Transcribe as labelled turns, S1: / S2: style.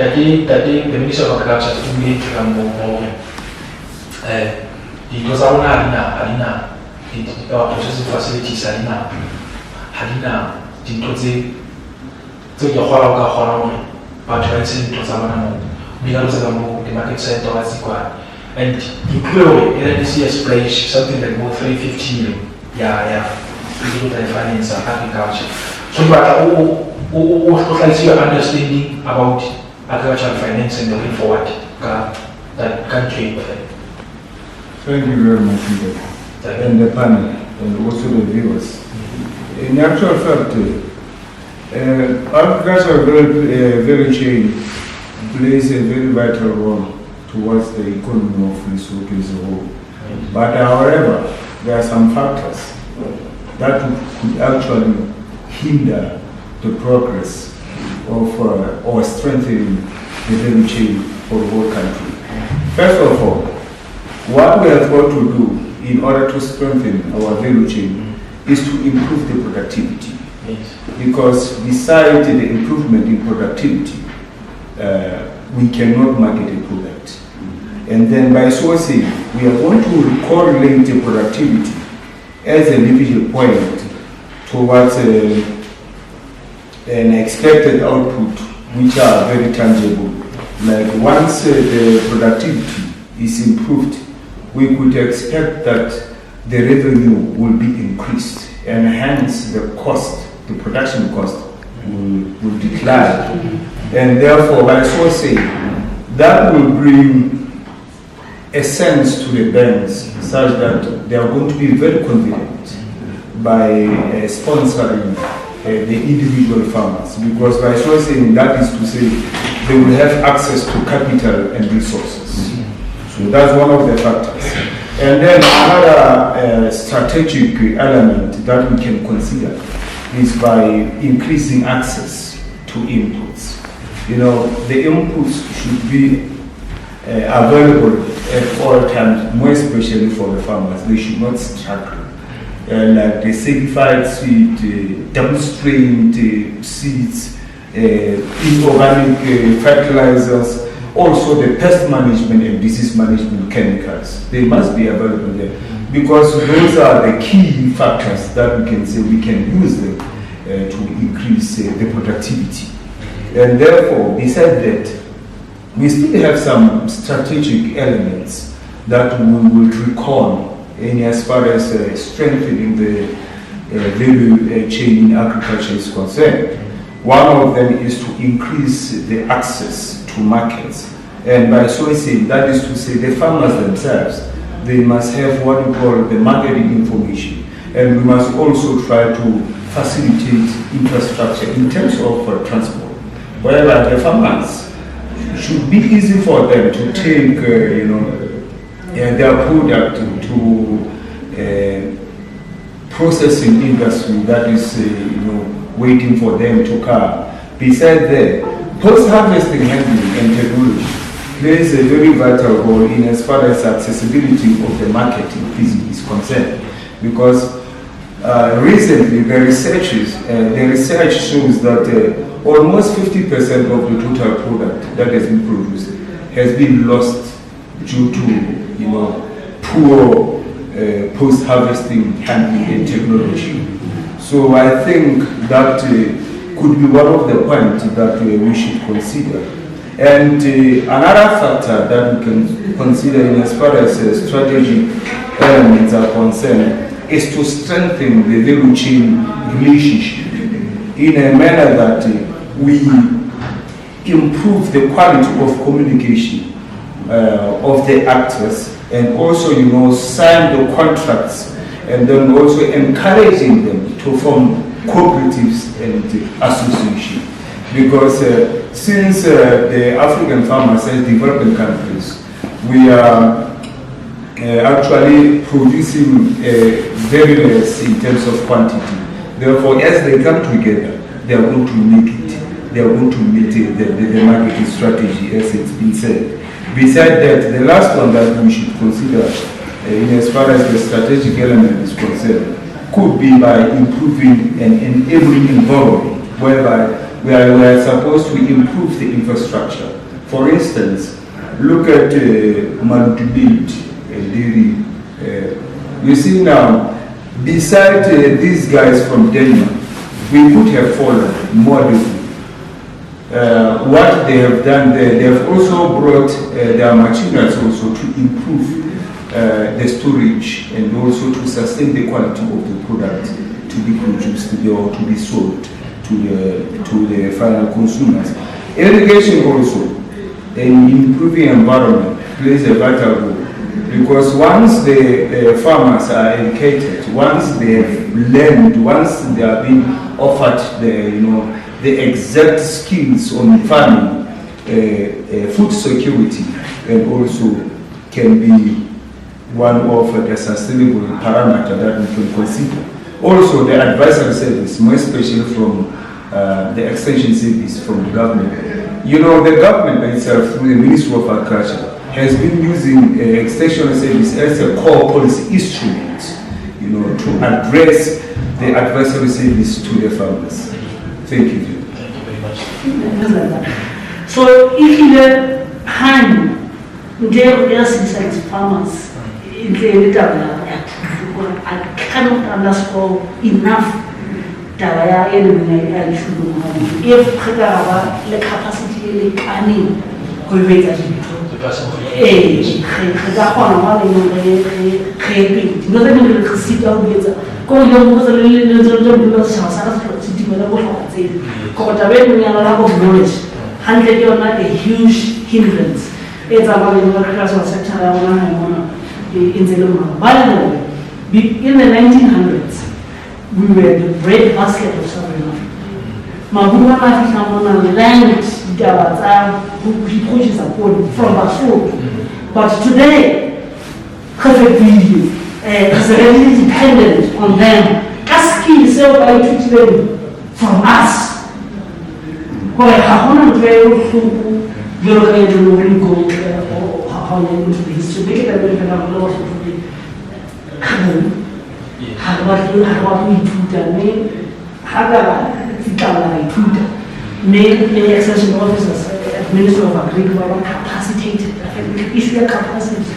S1: tadi the Minister of Agriculture tumile di tsa rona halina di processing facilities halina dintho tse ke kgora ka kgona hore batho ba etse dintho tsa bona mo bila tsa mo the market center wa tsikwana and include this year's splash something like more 350 million to finance agriculture. So but what's your understanding about agricultural finance and looking forward that country?
S2: Thank you very much, and the panel, and also the viewers. In actual fact, agricultural value chain plays a very vital role towards the economy of Lesotho as a whole. But however, there are some factors that could actually hinder the progress of or strengthening the value chain for the whole country. First of all, what we have got to do in order to strengthen our value chain is to improve the productivity.
S1: Yes.
S2: Because besides the improvement in productivity, we cannot market a product. And then by so saying, we are going to correlate the productivity as a leverage point towards an expected output, which are very tangible. Like once the productivity is improved, we could expect that the revenue will be increased, and hence the cost, the production cost, will decline. And therefore, by so saying, that will bring a sense to the banks such that they are going to be very confident by sponsoring the individual farmers, because by so saying, that is to say they will have access to capital and resources. So that's one of the factors. And then another strategic element that we can consider is by increasing access to inputs. You know, the inputs should be available at all times, more especially for the farmers. They should not struggle. Like the certified seed, double-strained seeds, inorganic fertilizers, also the pest management and disease management chemicals. They must be available there, because those are the key factors that we can say we can use them to increase the productivity. And therefore, besides that, we still have some strategic elements that we will recall in as far as strengthening the value chain in agriculture is concerned. One of them is to increase the access to markets. And by so saying, that is to say the farmers themselves, they must have what we call the marketing information. And we must also try to facilitate infrastructure in terms of transport, whereby the farmers should be easy for them to take their product to processing industry that is waiting for them to come. Besides that, post-harvesting handling and technology plays a very vital role in as far as accessibility of the marketing is concerned, because recently the research shows that almost 50% of the total product that has been produced has been lost due to poor post-harvesting handling and technology. So I think that could be one of the points that we should consider. And another factor that we can consider in as far as strategic elements are concerned is to strengthen the value chain relationship in a manner that we improve the quality of communication of the actors, and also sign the contracts, and then also encouraging them to form cooperatives and associations. Because since the African farmers as developing countries, we are actually producing very less in terms of quantity. Therefore, as they come together, they are going to make it. They are going to meet the marketing strategy, as it's been said. Besides that, the last one that we should consider, in as far as the strategic element is concerned, could be by improving and enabling environment, whereby we are supposed to improve the infrastructure. For instance, look at Malutu Dairy. You see now, beside these guys from Denmark, we could have followed moderately. What they have done there, they have also brought their materials also to improve the storage and also to sustain the quality of the product to be produced or to be sold to the final consumers. Irrigation also, in improving environment, plays a vital role. Because once the farmers are educated, once they have learned, once they are being offered the exact skills on farming, food security, and also can be one of the sustainable parameter that we can consider. Also, the advisory service, more especially from the extension service from the government. You know, the government itself, through the Ministry of Agriculture, has been using extension service as a core policy instrument, to address the advisory service to the farmers. Thank you.
S1: Thank you very much.
S3: So, if you hand the farmers, I cannot underscore enough if the capacity a huge hindrance. It's about the agricultural sector in the by the way, in the 1900s, we were the breadbasket of sovereign. Mabuna Mafikamona land who pushes upward from our food. But today, perfectly is really dependent on them. Asking yourself by treat them from us. Where Hahona very you're going to really go or how you into the history. Make it a little bit of loss of the how we do that name, many extension officers, Minister of Agriculture, capacitated, if you are capacity.